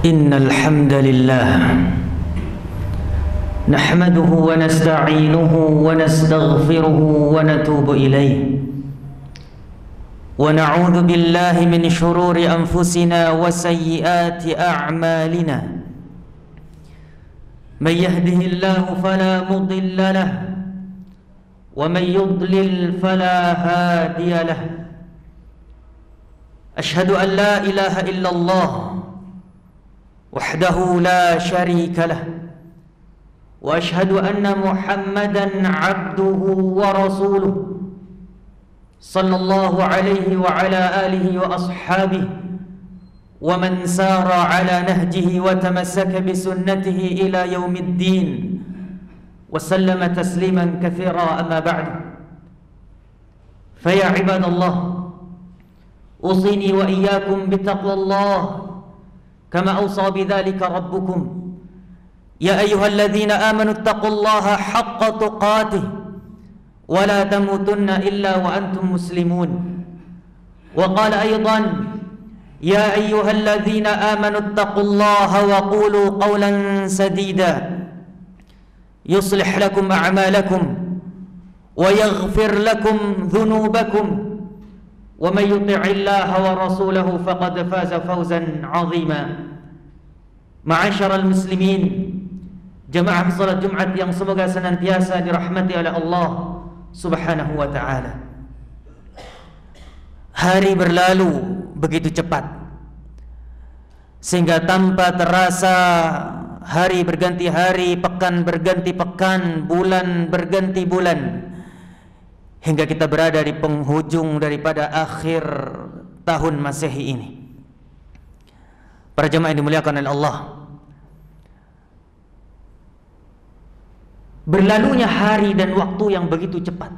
إن الحمد لله نحمده ونستعينه ونستغفره ونتوب إليه ونعوذ بالله من شرور أنفسنا وسيئات أعمالنا من يهده الله فلا مضل له ومن يضلل فلا هادي له أشهد أن لا إله إلا الله وحده لا شريك له وأشهد أن محمدا عبده ورسوله صلى الله عليه وعلى آله وأصحابه ومن سار على نهجه وتمسك بسنته إلى يوم الدين وسلم تسليما كثيرا. أما بعد فيا عباد الله أوصيني وإياكم بتقوى الله كما أوصى بذلك ربكم يا أيها الذين آمنوا اتقوا الله حق تقاته ولا تموتن إلا وأنتم مسلمون. وقال أيضا يا أيها الذين آمنوا اتقوا الله وقولوا قولا سديدا يصلح لكم أعمالكم ويغفر لكم ذنوبكم ومن يطع الله ورسوله فقد فاز فوزا عظيما. معاشر المسلمين, jemaah salat Jumat yang semoga senantiasa dirahmati oleh Allah Subhanahu wa ta'ala. Hari berlalu begitu cepat sehingga tanpa terasa hari berganti hari, pekan berganti pekan, bulan berganti bulan, hingga kita berada di penghujung daripada akhir tahun Masehi ini. Para jemaah yang dimuliakan oleh Allah, berlalunya hari dan waktu yang begitu cepat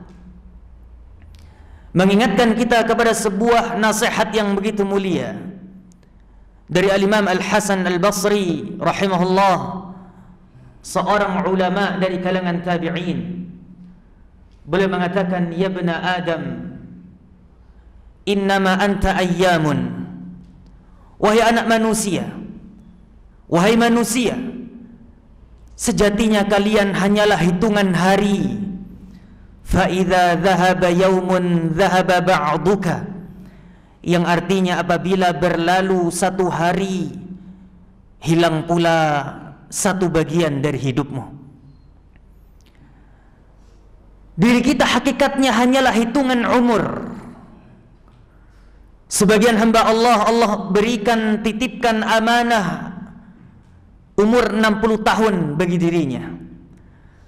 mengingatkan kita kepada sebuah nasihat yang begitu mulia dari Al-Imam Al-Hasan Al-Basri rahimahullah, seorang ulama dari kalangan tabi'in. Beliau mengatakan, ya bna Adam, innama anta ayyamun. Wahai anak manusia, wahai manusia, sejatinya kalian hanyalah hitungan hari. Fa idza dhahaba yaumun dhahaba ba'duka, yang artinya apabila berlalu satu hari, hilang pula satu bagian dari hidupmu. Diri kita hakikatnya hanyalah hitungan umur. Sebagian hamba Allah berikan, titipkan amanah umur 60 tahun bagi dirinya,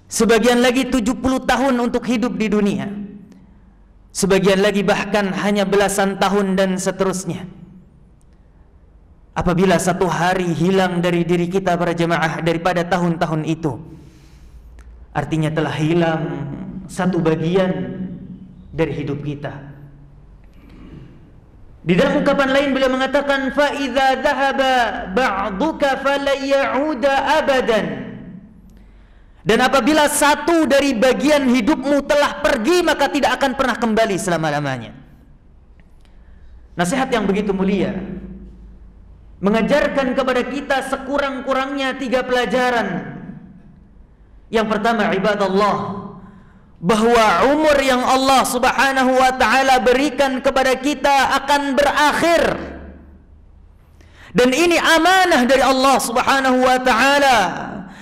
sebagian lagi 70 tahun untuk hidup di dunia, sebagian lagi bahkan hanya belasan tahun dan seterusnya. Apabila satu hari hilang dari diri kita para jemaah daripada tahun-tahun itu, artinya telah hilang satu bagian dari hidup kita. Di dalam ungkapan lain beliau mengatakan, fa idza dhahaba ba'duka fala ya'uda abadan. Dan apabila satu dari bagian hidupmu telah pergi, maka tidak akan pernah kembali selama-lamanya. Nasihat yang begitu mulia mengajarkan kepada kita sekurang-kurangnya 3 pelajaran. Yang pertama, ibadallah, bahwa umur yang Allah Subhanahu wa ta'ala berikan kepada kita akan berakhir. Dan ini amanah dari Allah Subhanahu wa ta'ala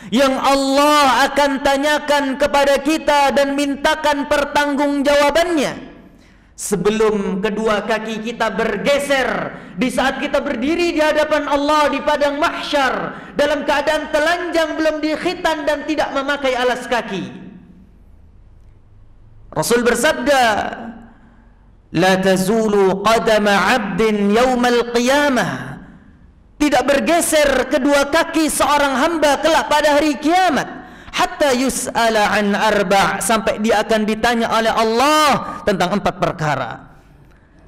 yang Allah akan tanyakan kepada kita dan mintakan pertanggungjawabannya sebelum kedua kaki kita bergeser di saat kita berdiri di hadapan Allah di padang mahsyar dalam keadaan telanjang, belum dikhitan dan tidak memakai alas kaki. Rasul bersabda, la tazulu qadama 'abdin yaumal qiyamah, tidak bergeser kedua kaki seorang hamba kelak pada hari kiamat, hatta yus'ala an arba', sampai dia akan ditanya oleh Allah tentang 4 perkara.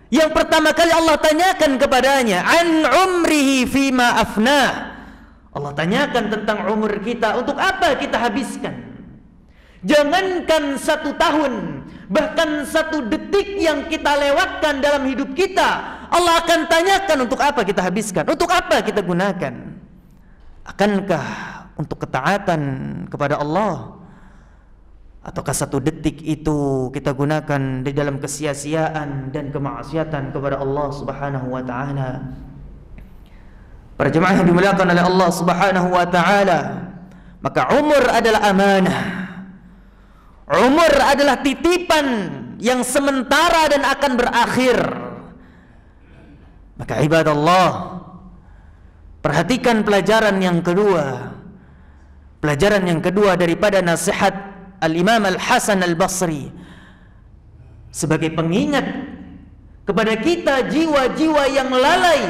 Yang pertama kali Allah tanyakan kepadanya, an umrihi fima afnah. Allah tanyakan tentang umur kita, untuk apa kita habiskan. Jangankan 1 tahun, bahkan 1 detik yang kita lewatkan dalam hidup kita, Allah akan tanyakan untuk apa kita habiskan, untuk apa kita gunakan. Akankah untuk ketaatan kepada Allah, ataukah satu detik itu kita gunakan di dalam kesia-siaan dan kemaksiatan kepada Allah Subhanahu wa taala? Para jemaah yang dimuliakan oleh Allah Subhanahu wa taala, maka umur adalah amanah. Umur adalah titipan yang sementara dan akan berakhir. Maka ibadallah, perhatikan pelajaran yang kedua. Pelajaran yang kedua daripada nasihat Al-Imam Al-Hasan Al-Basri sebagai pengingat kepada kita jiwa-jiwa yang lalai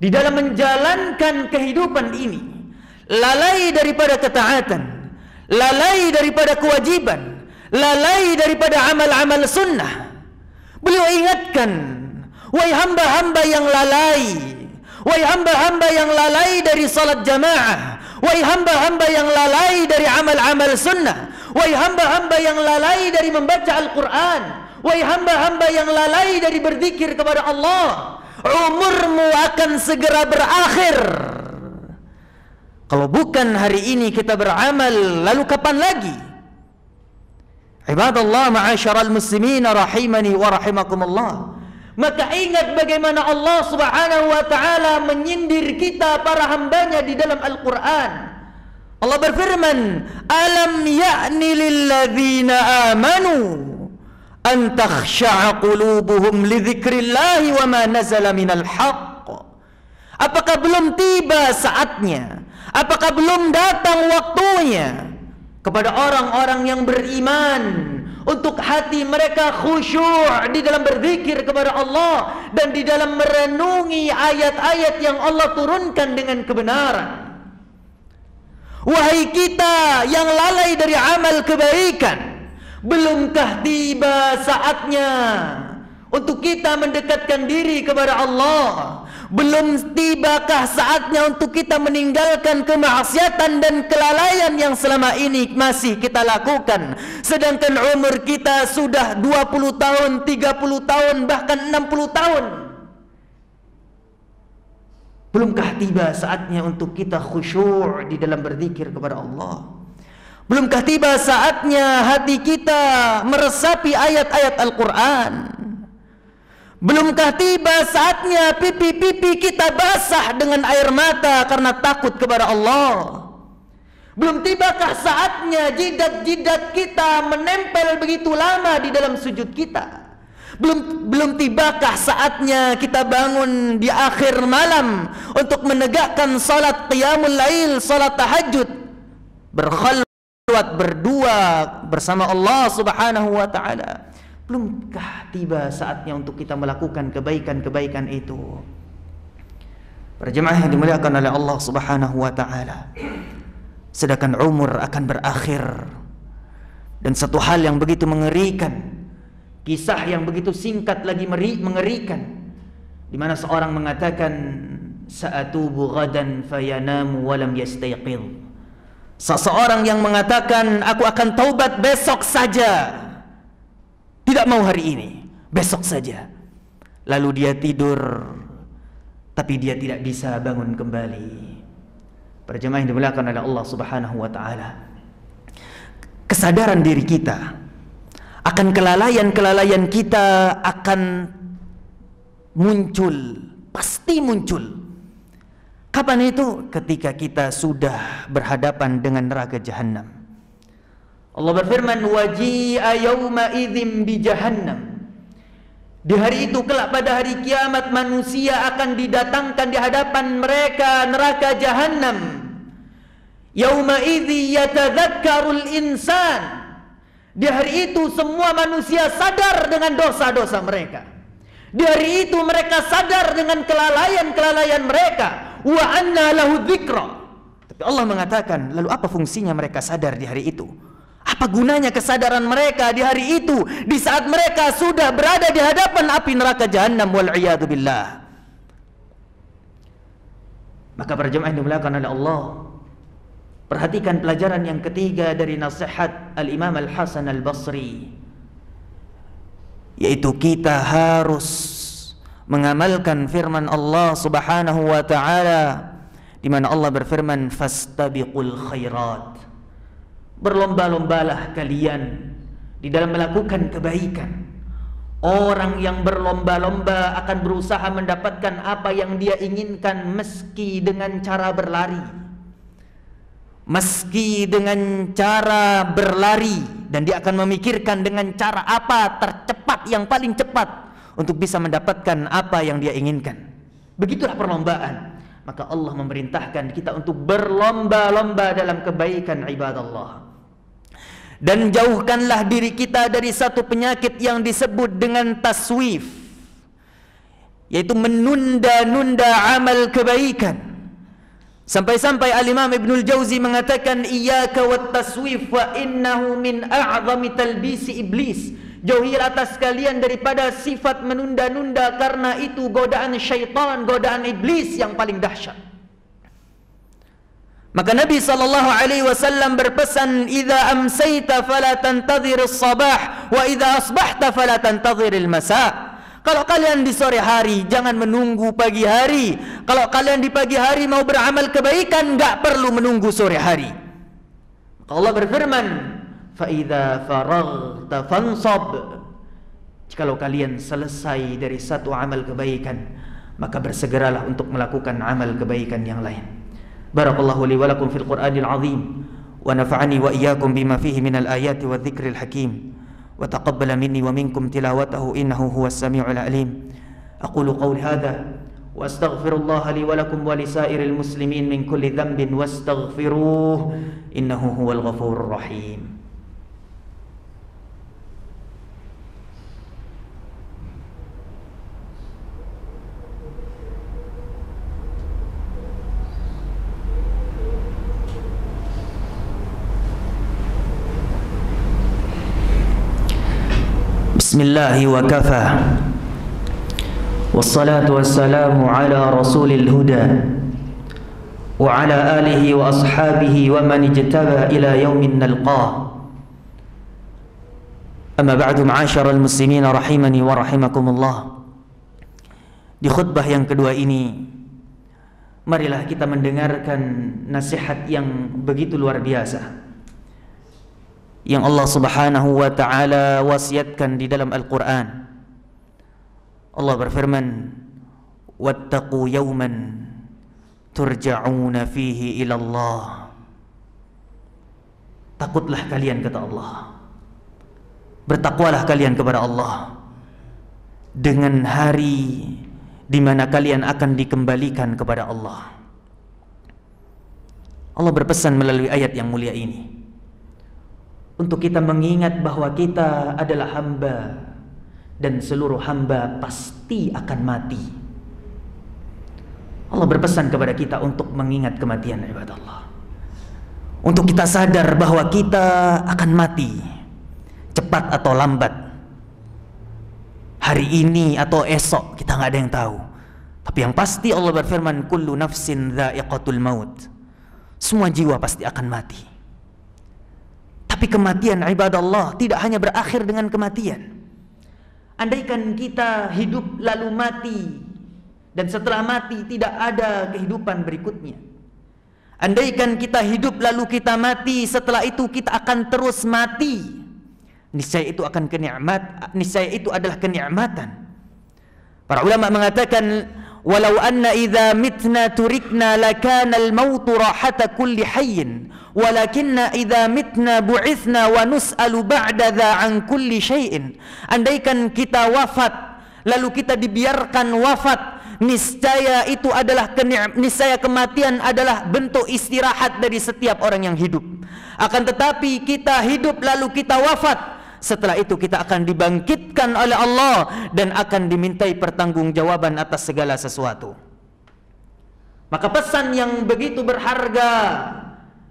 di dalam menjalankan kehidupan ini, lalai daripada ketaatan, lalai daripada kewajiban, lalai daripada amal-amal sunnah. Beliau ingatkan, wahai hamba-hamba yang lalai, wahai hamba-hamba yang lalai dari salat jamaah, wahai hamba-hamba yang lalai dari amal-amal sunnah, wahai hamba-hamba yang lalai dari membaca Al-Quran, wahai hamba-hamba yang lalai dari berzikir kepada Allah, umurmu akan segera berakhir. Kalau bukan hari ini kita beramal, lalu kapan lagi? Ibadallah ma'asyaral muslimin rahimani wa rahimakumullah. Maka ingat bagaimana Allah Subhanahu wa taala menyindir kita para hambanya di dalam Al-Quran. Allah berfirman, alam ya'ni lilladzina amanu an takhsha'a qulubuhum li dzikrillahi wa ma nazala minal haqq. Apakah belum tiba saatnya, apakah belum datang waktunya kepada orang-orang yang beriman untuk hati mereka khusyuk di dalam berzikir kepada Allah dan di dalam merenungi ayat-ayat yang Allah turunkan dengan kebenaran. Wahai kita yang lalai dari amal kebaikan, belumkah tiba saatnya untuk kita mendekatkan diri kepada Allah? Belum tibakah saatnya untuk kita meninggalkan kemaksiatan dan kelalaian yang selama ini masih kita lakukan, sedangkan umur kita sudah 20 tahun, 30 tahun, bahkan 60 tahun? Belumkah tiba saatnya untuk kita khusyuk di dalam berzikir kepada Allah? Belumkah tiba saatnya hati kita meresapi ayat-ayat Al-Quran? Belumkah tiba saatnya pipi-pipi kita basah dengan air mata karena takut kepada Allah? Belum tibakah saatnya jidat-jidat kita menempel begitu lama di dalam sujud kita? Belum tibakah saatnya kita bangun di akhir malam untuk menegakkan salat qiyamul lail, salat tahajud, berkhalwat berdua bersama Allah Subhanahu wa taala? Belumkah tiba saatnya untuk kita melakukan kebaikan-kebaikan itu? Para jemaah yang dimuliakan oleh Allah Subhanahu wa taala, sedangkan umur akan berakhir. Dan satu hal yang begitu mengerikan, kisah yang begitu singkat lagi mengerikan, di mana seorang mengatakan, sa'atubu ghadan fayanamu walam yastayqidh. Seseorang yang mengatakan, aku akan taubat besok saja, tidak mau hari ini, besok saja. Lalu dia tidur, tapi dia tidak bisa bangun kembali. Para jemaah yang dimuliakan oleh Allah Subhanahu wa taala, kesadaran diri kita akan kelalaian-kelalaian kita akan muncul, pasti muncul. Kapan itu? Ketika kita sudah berhadapan dengan neraka jahanam. Allah berfirman, waji'a yawma idzim bi jahannam. Di hari itu kelak pada hari kiamat manusia akan didatangkan di hadapan mereka neraka jahanam. Yauma idzi yatadzakkarul insan. Di hari itu semua manusia sadar dengan dosa-dosa mereka. Di hari itu mereka sadar dengan kelalaian-kelalaian mereka. Wa anna lahu dzikra. Tapi Allah mengatakan, lalu apa fungsinya mereka sadar di hari itu? Apa gunanya kesadaran mereka di hari itu, di saat mereka sudah berada di hadapan api neraka jahanam, wal'iyadu billah? Maka para jemaah yang dimuliakan oleh Allah, perhatikan pelajaran yang ketiga dari nasihat Al-Imam Al-Hasan Al-Basri, yaitu kita harus mengamalkan firman Allah Subhanahu wa ta'ala di mana Allah berfirman, fastabiqul khairat. Berlomba-lombalah kalian di dalam melakukan kebaikan. Orang yang berlomba-lomba akan berusaha mendapatkan apa yang dia inginkan meski dengan cara berlari. Meski dengan cara berlari, dan dia akan memikirkan dengan cara apa tercepat, yang paling cepat untuk bisa mendapatkan apa yang dia inginkan. Begitulah perlombaan. Maka Allah memerintahkan kita untuk berlomba-lomba dalam kebaikan, ibadallah. Dan jauhkanlah diri kita dari satu penyakit yang disebut dengan taswif, yaitu menunda-nunda amal kebaikan. Sampai-sampai Al-Imam Ibnul Jauzi mengatakan, iyyaka wat taswif wa innahu min a'zami talbisi iblis. Jauhilah atas kalian daripada sifat menunda-nunda, karena itu godaan syaitan, godaan iblis yang paling dahsyat. Maka Nabi SAW berpesan, idza amsayta fala tantadhir as-sabah wa idza asbahta fala tantadhir al-masa. Kalau kalian di sore hari, jangan menunggu pagi hari. Kalau kalian di pagi hari mau beramal kebaikan, enggak perlu menunggu sore hari. Maka Allah berfirman, fa idza faraghta fansab. Jikalau kalian selesai dari satu amal kebaikan, maka bersegeralah untuk melakukan amal kebaikan yang lain. Barakallahu li wa lakum fil Qur'anil azim, wa nafa'ani wa iyyakum bima fihi minal ayati wadh dzikril hakim, wa taqabbala minni wa minkum tilawatahu innahu huwas samiul alim. Aqulu qawli hadha wa astaghfirullah li wa lakum wa lisairil muslimin min kulli dhanbin wastaghfiruh innahu huwal ghafurur rahim. Bismillahi wa kafa, wassalatu wassalamu ala rasulil huda wa ala alihi wa ashabihi wa man ijtaba ila yaumin nalqah. Amma ba'du, ma'asyiral muslimin rahimani wa rahimakumullah. Di khutbah yang kedua ini, marilah kita mendengarkan nasihat yang begitu luar biasa yang Allah Subhanahu wa ta'ala wasiatkan di dalam Al-Quran. Allah berfirman, wattaqu yawman turja'una fihi ilallah. Takutlah kalian, kata Allah, bertakwalah kalian kepada Allah dengan hari di mana kalian akan dikembalikan kepada Allah. Allah berpesan melalui ayat yang mulia ini untuk kita mengingat bahwa kita adalah hamba, dan seluruh hamba pasti akan mati. Allah berpesan kepada kita untuk mengingat kematian, ibadallah. Untuk kita sadar bahwa kita akan mati, cepat atau lambat, hari ini atau esok, kita nggak ada yang tahu. Tapi yang pasti Allah berfirman, kullu nafsin dha'iqatul maut. Semua jiwa pasti akan mati. Tapi kematian, ibadallah, tidak hanya berakhir dengan kematian. Andaikan kita hidup lalu mati, dan setelah mati tidak ada kehidupan berikutnya. Andaikan kita hidup lalu kita mati, setelah itu kita akan terus mati, niscaya itu akan niscaya itu adalah kenikmatan. Para ulama mengatakan, walau anna idza mitna turikna lakana al-mautu rahata kulli hayyin walakinna idza mitna bu'ithna wa nus'alu ba'da dza an kulli syai'in. Andaikan kita wafat lalu kita dibiarkan wafat, niscaya itu adalah niscaya kematian adalah bentuk istirahat dari setiap orang yang hidup. Akan tetapi kita hidup lalu kita wafat, setelah itu kita akan dibangkitkan oleh Allah dan akan dimintai pertanggungjawaban atas segala sesuatu. Maka pesan yang begitu berharga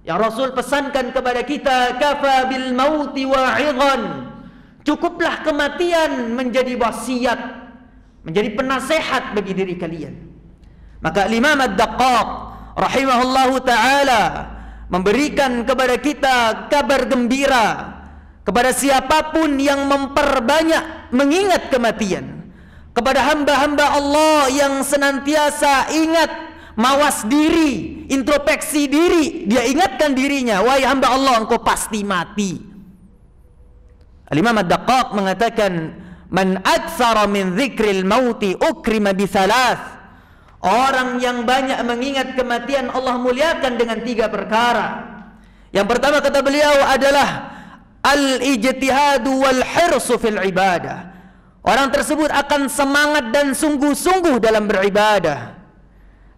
yang Rasul pesankan kepada kita, kafa bil mauti wa'idhan. Cukuplah kematian menjadi wasiat, menjadi penasehat bagi diri kalian. Maka Imam Ad-Daqqaq rahimahullahu ta'ala memberikan kepada kita kabar gembira kepada siapapun yang memperbanyak mengingat kematian, kepada hamba-hamba Allah yang senantiasa ingat mawas diri, introspeksi diri. Dia ingatkan dirinya, wahai hamba Allah, engkau pasti mati. Al-Imam Ad-Daqqaq mengatakan, man aktsara min dzikril mauti ukrima bi thalath. Orang yang banyak mengingat kematian Allah muliakan dengan 3 perkara. Yang pertama kata beliau adalah al-ijtihadu wal hirsu fil ibadah. Orang tersebut akan semangat dan sungguh-sungguh dalam beribadah.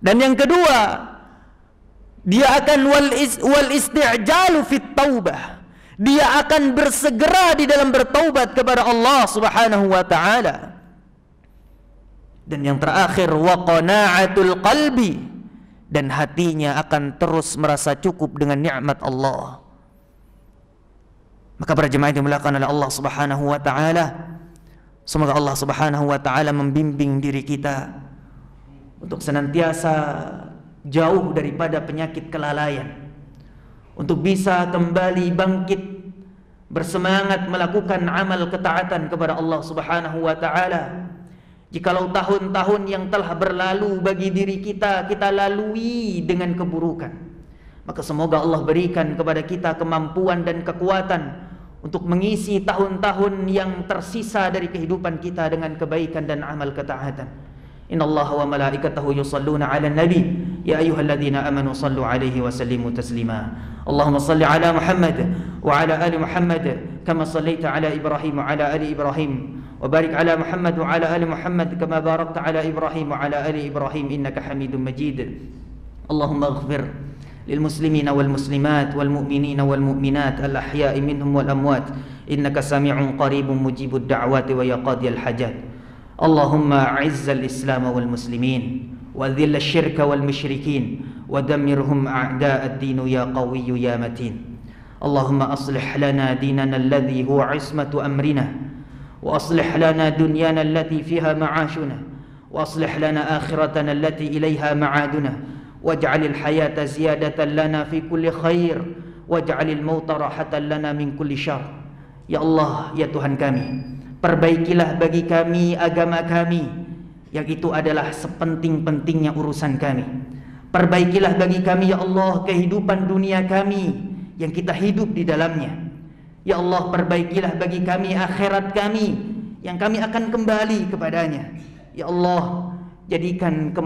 Dan yang kedua, dia akan wal isti'jalu fit taubah. Dia akan bersegera di dalam bertaubat kepada Allah Subhanahu wa taala. Dan yang terakhir, wa qana'atul qalbi, dan hatinya akan terus merasa cukup dengan nikmat Allah. Maka para jemaah yang dimuliakan oleh Allah Subhanahu wa taala, semoga Allah Subhanahu wa taala membimbing diri kita untuk senantiasa jauh daripada penyakit kelalaian, untuk bisa kembali bangkit bersemangat melakukan amal ketaatan kepada Allah Subhanahu wa taala. Jikalau tahun-tahun yang telah berlalu bagi diri kita, kita lalui dengan keburukan, maka semoga Allah berikan kepada kita kemampuan dan kekuatan untuk mengisi tahun-tahun yang tersisa dari kehidupan kita dengan kebaikan dan amal ketaatan. Innallaha wa malaikatahu yusalluna 'alan nabi ya ayyuhalladzina amanu sallu 'alaihi wa sallimu taslima. Allahumma salli 'ala Muhammad wa 'ala ali Muhammad kama sallaita 'ala Ibrahim wa 'ala ali Ibrahim. وبارك على محمد وعلى آل محمد كما باركت على إبراهيم وعلى آل إبراهيم إنك حميد مجيد. اللهم اغفر للمسلمين والمسلمات والمؤمنين والمؤمنات الأحياء منهم والأموات إنك سميع قريب مجيب الدعوات ويا قاضي الحاجات. اللهم أعز الإسلام والمسلمين وذل الشرك والمشركين ودمرهم أعداء الدين يا قوي يا متين. اللهم أصلح لنا ديننا الذي هو عصمة أمرنا، وأصلح لنا دنيانا التي فيها معاشنا، وأصلح لنا آخرتنا التي إليها معادنا، واجعل الحياة زيادة لنا في كل خير، واجعل الموت راحة لنا من كل شر. Ya Allah, ya Tuhan kami, perbaikilah bagi kami agama kami, yang itu adalah sepenting-pentingnya urusan kami. Perbaikilah bagi kami ya Allah kehidupan dunia kami yang kita hidup di dalamnya. Ya Allah, perbaikilah bagi kami akhirat kami yang kami akan kembali kepadanya. Ya Allah, jadikan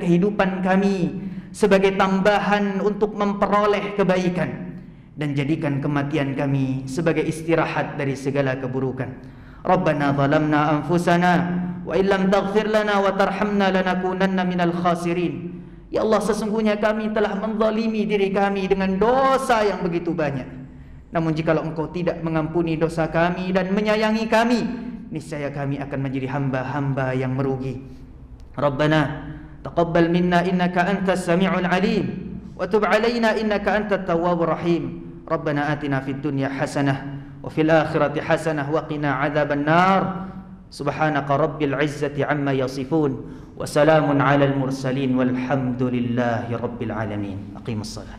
kehidupan kami sebagai tambahan untuk memperoleh kebaikan, dan jadikan kematian kami sebagai istirahat dari segala keburukan. Rabbana zalamna anfusana wa illam taghfir lana wa tarhamna lanakunanna minal khasirin. Ya Allah, sesungguhnya kami telah menzalimi diri kami dengan dosa yang begitu banyak. Namun jikalau Engkau tidak mengampuni dosa kami dan menyayangi kami, niscaya kami akan menjadi hamba-hamba yang merugi. Rabbana taqabbal minna innaka antas sami'ul alim wa tub 'alaina innaka antat tawwabur rahim. Rabbana atina fid dunya hasanah wa fil akhirati hasanah wa qina 'adzaban nar. Subhanaka rabbil 'izzati 'amma yasifun wa salamun 'alal mursalin walhamdulillahi rabbil alamin. Aqimus shalah.